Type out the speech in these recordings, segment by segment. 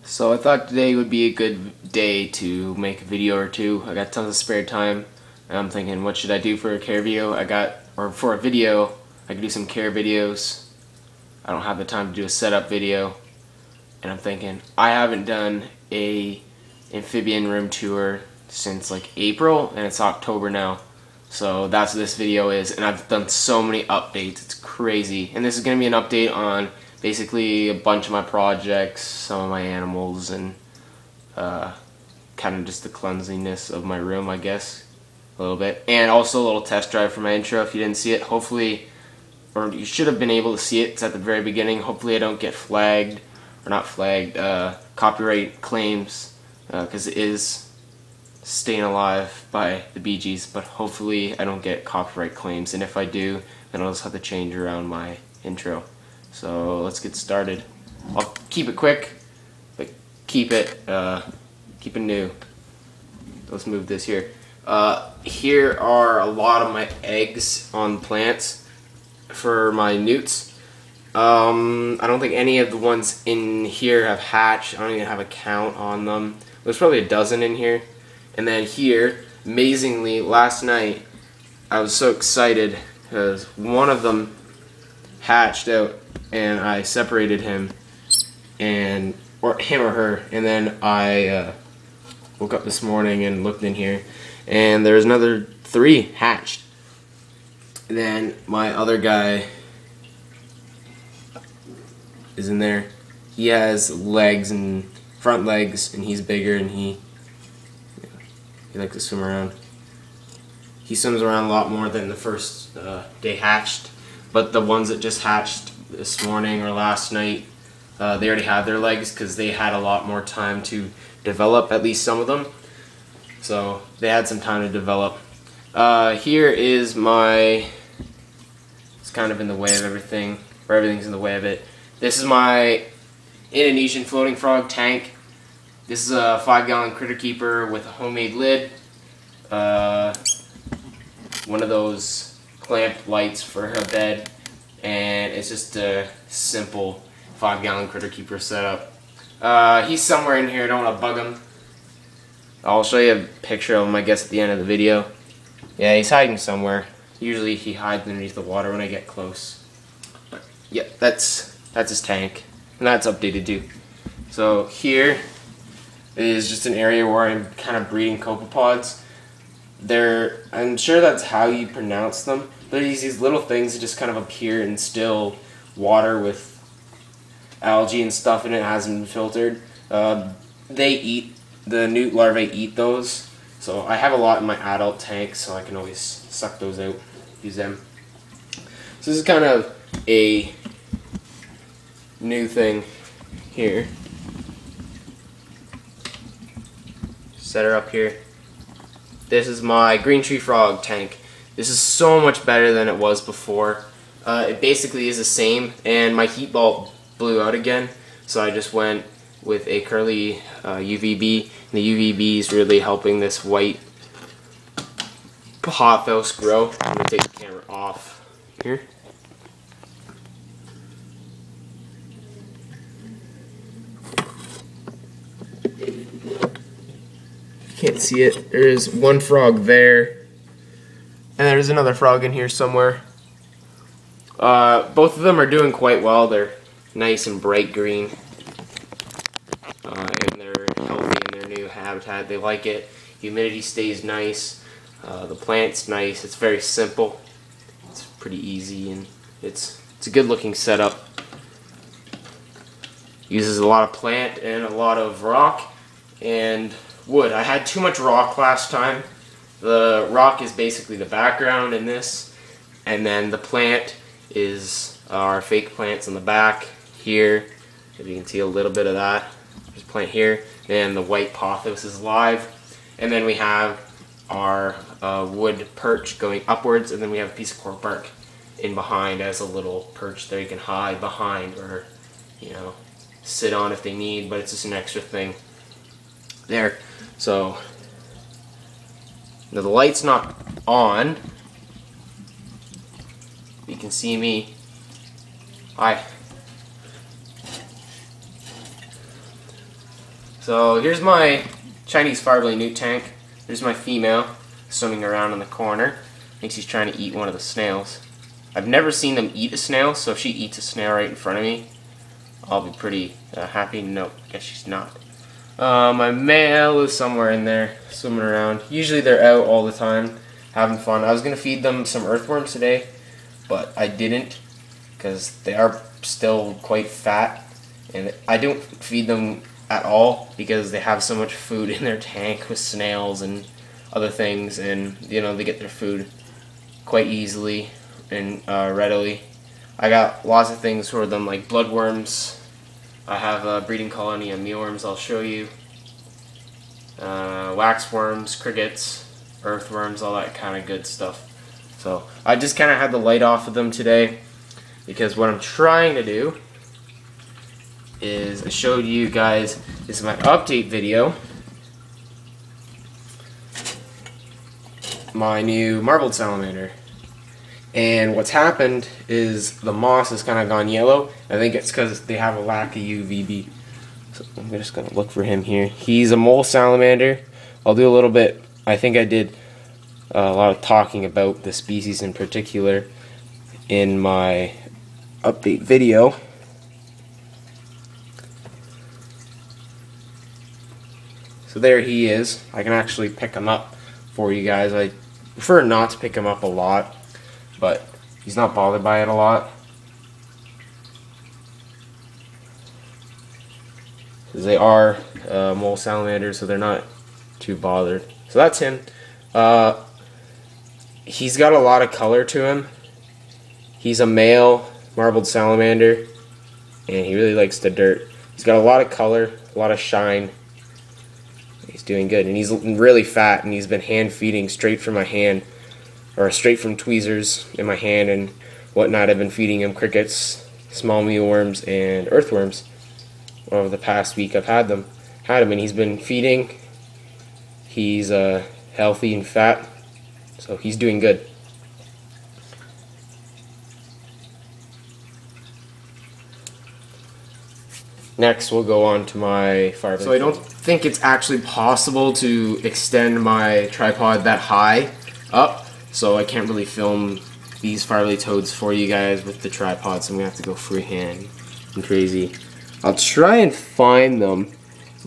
So I thought today would be a good day to make a video or two. I got tons of spare time and I'm thinking, what should I do for a care video? For a video, I could do some care videos. I don't have the time to do a setup video. And I'm thinking, I haven't done a amphibian room tour since like April and it's October now. So that's what this video is, and I've done so many updates, it's crazy. And this is going to be an update on basically a bunch of my projects, some of my animals, and kind of just the cleanliness of my room, I guess, a little bit. And also a little test drive for my intro if you didn't see it. Hopefully, or you should have been able to see it, it's at the very beginning. Hopefully I don't get flagged, or not flagged, copyright claims, because it is Staying Alive by the Bee Gees, but hopefully I don't get copyright claims, and if I do, then I'll just have to change around my intro. So let's get started. I'll keep it quick, but keep it new. Let's move this here. Here are a lot of my eggs on plants for my newts. I don't think any of the ones in here have hatched. I don't even have a count on them. There's probably a dozen in here. And then here, amazingly, last night, I was so excited because one of them hatched out and I separated him, or her, and then I woke up this morning and looked in here and there's another 3 hatched. And then my other guy is in there. He has legs and front legs and he's bigger and he likes to swim around. He swims around a lot more than the first day hatched, but the ones that just hatched this morning or last night, they already had their legs because they had a lot more time to develop, at least some of them. So they had some time to develop. Here is my, it's kind of in the way of everything, or everything's in the way of it. This is my Indonesian floating frog tank. This is a 5-gallon critter keeper with a homemade lid. One of those clamp lights for her bed, and it's just a simple 5-gallon critter keeper setup. He's somewhere in here, don't want to bug him. I'll show you a picture of him, I guess, at the end of the video. Yeah, he's hiding somewhere. Usually he hides underneath the water when I get close. But yeah, that's his tank, and that's updated too. So here is just an area where I'm kind of breeding copepods. I'm sure that's how you pronounce them, but these little things that just kind of appear in still water with algae and stuff, and it hasn't been filtered. The newt larvae eat those, so I have a lot in my adult tank, so I can always suck those out, use them. So this is kind of a new thing here. Set her up here. This is my green tree frog tank. This is so much better than it was before. It basically is the same, and my heat bulb blew out again, so I just went with a curly UVB. And the UVB is really helping this white pothos grow. I'm going to take the camera off here. Can't see it. There's one frog there, and there's another frog in here somewhere. Both of them are doing quite well. They're nice and bright green, and they're healthy in their new habitat. They like it. Humidity stays nice. The plant's nice. It's very simple. It's pretty easy, and it's a good looking setup. Uses a lot of plant and a lot of rock and wood. I had too much rock last time. The rock is basically the background in this, and then the plant is our fake plants in the back here. If you can see a little bit of that. There's a plant here, and the white pothos is live. And then we have our wood perch going upwards, and then we have a piece of cork bark in behind as a little perch there you can hide behind, or sit on if they need, but it's just an extra thing there. So now the light's not on. You can see me. Hi. So here's my Chinese Firefly newt tank. There's my female swimming around in the corner. I think she's trying to eat one of the snails. I've never seen them eat a snail, so if she eats a snail right in front of me, I'll be pretty happy. Nope, I guess she's not. My male is somewhere in there, swimming around. Usually they're out all the time, having fun. I was going to feed them some earthworms today, but I didn't, because they are still quite fat. And I don't feed them at all, because they have so much food in their tank with snails and other things. And, you know, they get their food quite easily and readily. I got lots of things for them, like bloodworms. I have a breeding colony of mealworms I'll show you. Waxworms, crickets, earthworms, all that kind of good stuff. So I just kind of had the light off of them today, because what I'm trying to do is I showed you guys, this is my update video, my new marbled salamander. And what's happened is the moss has kind of gone yellow. I think it's because they have a lack of UVB. So I'm just going to look for him here. He's a mole salamander. I'll do a little bit, I think I did a lot of talking about the species in particular in my update video. So there he is. I can actually pick him up for you guys. I prefer not to pick him up a lot, but he's not bothered by it a lot. Because they are mole salamanders, so they're not too bothered. So that's him. He's got a lot of color to him. He's a male marbled salamander, and he really likes the dirt. He's got a lot of color, a lot of shine. He's doing good, and he's really fat, and he's been hand feeding straight from my hand, or straight from tweezers in my hand and whatnot. I've been feeding him crickets, small mealworms, and earthworms over the past week. I've had him, and he's been feeding. He's healthy and fat, so he's doing good. Next, we'll go on to my Firefly. So I don't think it's actually possible to extend my tripod that high up, so I can't really film these Firefly toads for you guys with the tripod, so I'm going to have to go freehand and crazy. I'll try and find them.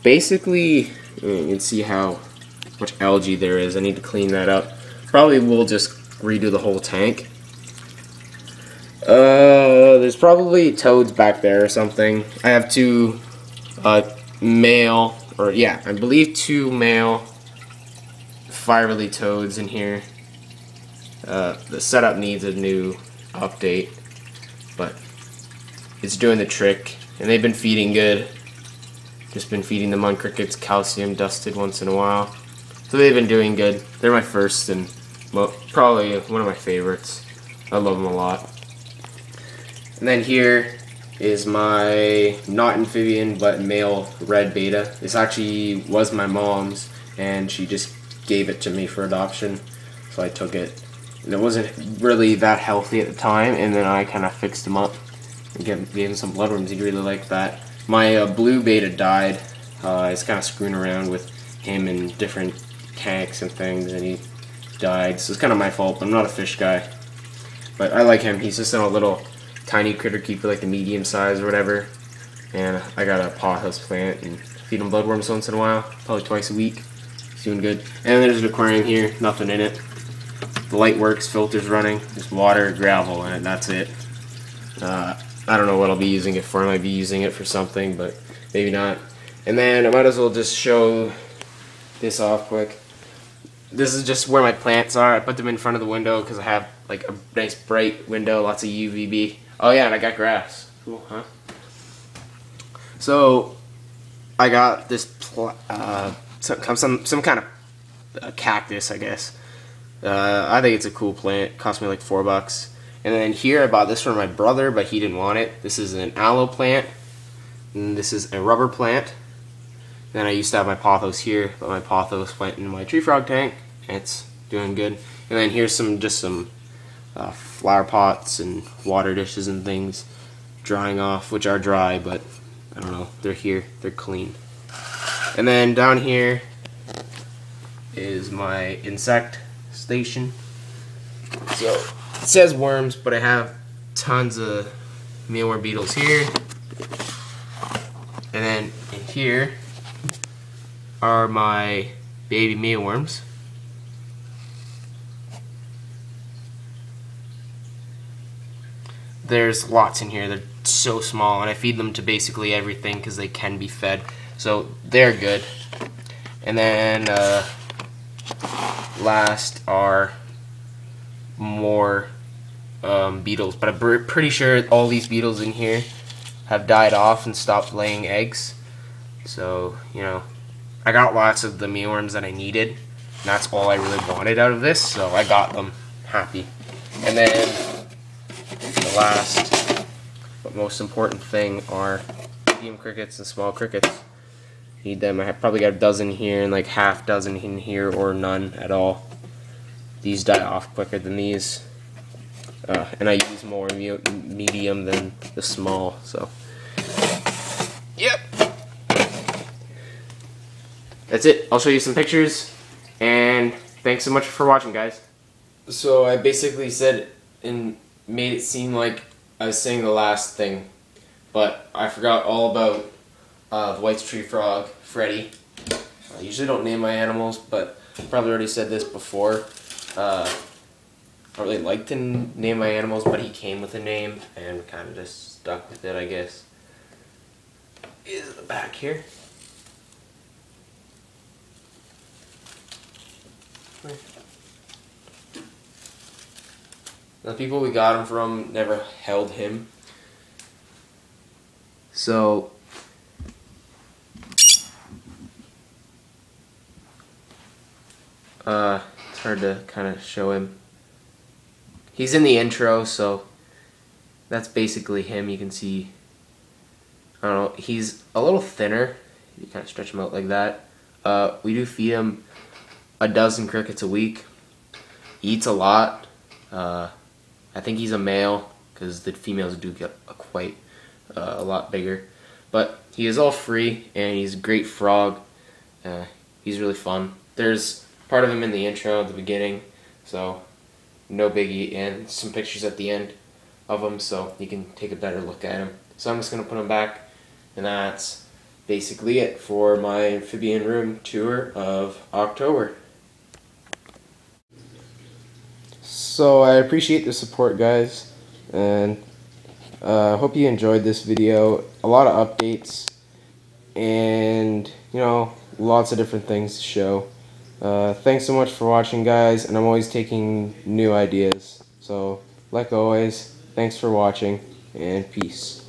Basically, you can see how much algae there is. I need to clean that up. Probably will just redo the whole tank. There's probably toads back there or something. I have two male, or yeah, I believe two male Firefly toads in here. The setup needs a new update, but it's doing the trick, and they've been feeding good. Just been feeding them on crickets, calcium dusted once in a while. So they've been doing good. They're my first and probably one of my favorites. I love them a lot. And then here is my not amphibian but male red beta. This actually was my mom's, and she just gave it to me for adoption, so I took it. And it wasn't really that healthy at the time, and then I kind of fixed him up and gave him some bloodworms. He really liked that. My blue beta died. I was kind of screwing around with him in different tanks and things, and he died. So it's kind of my fault. I'm not a fish guy, but I like him. He's just in a little tiny critter keeper, like the medium size or whatever. And I got a pothouse plant and feed him bloodworms once in a while, probably twice a week. He's doing good. And there's an aquarium here, nothing in it. The light works, filter's running, just water, gravel, and that's it. I don't know what I'll be using it for. I might be using it for something, but maybe not. And then I might as well just show this off quick. This is just where my plants are. I put them in front of the window because I have like a nice bright window, lots of UVB. Oh yeah, and I got grass. Cool, huh? So I got this some kind of cactus, I guess. I think it's a cool plant. It cost me like $4. And then here I bought this for my brother, but he didn't want it. This is an aloe plant, and this is a rubber plant. Then I used to have my pothos here, but my pothos went in my tree frog tank, and it's doing good. And then here's just some flower pots and water dishes and things drying off, which are dry, but I don't know, they're here, they're clean. And then down here is my insect station. So it says worms, but I have tons of mealworm beetles here. And then in here are my baby mealworms. There's lots in here. They're so small, and I feed them to basically everything because they can be fed. So they're good. And then last are more beetles, but I'm pretty sure all these beetles in here have died off and stopped laying eggs. So, you know, I got lots of the mealworms that I needed, and that's all I really wanted out of this, so I got them. Happy. And then the last but most important thing are medium crickets and small crickets. Need them. I have probably got a dozen here and like half dozen in here, or none at all. These die off quicker than these. And I use more medium than the small, so yep. That's it. I'll show you some pictures, and thanks so much for watching, guys. So I basically said and made it seem like I was saying the last thing, but I forgot all about the white tree frog, Freddy. I usually don't name my animals, but I probably already said this before. I don't really like to name my animals, but he came with a name, and kind of just stuck with it, I guess. Is the back here. The people we got him from never held him. So it's hard to kind of show him. He's in the intro, so that's basically him. You can see, I don't know, he's a little thinner. You kind of stretch him out like that. We do feed him a dozen crickets a week. He eats a lot. I think he's a male because the females do get quite a lot bigger. But he is all free, and he's a great frog. He's really fun. There's part of him in the intro at the beginning, so no biggie, and some pictures at the end of him so you can take a better look at him. So I'm just going to put him back, and that's basically it for my amphibian room tour of October. So I appreciate the support, guys, and hope you enjoyed this video. A lot of updates and, you know, lots of different things to show. Thanks so much for watching, guys, and I'm always taking new ideas. So, like always, thanks for watching, and peace.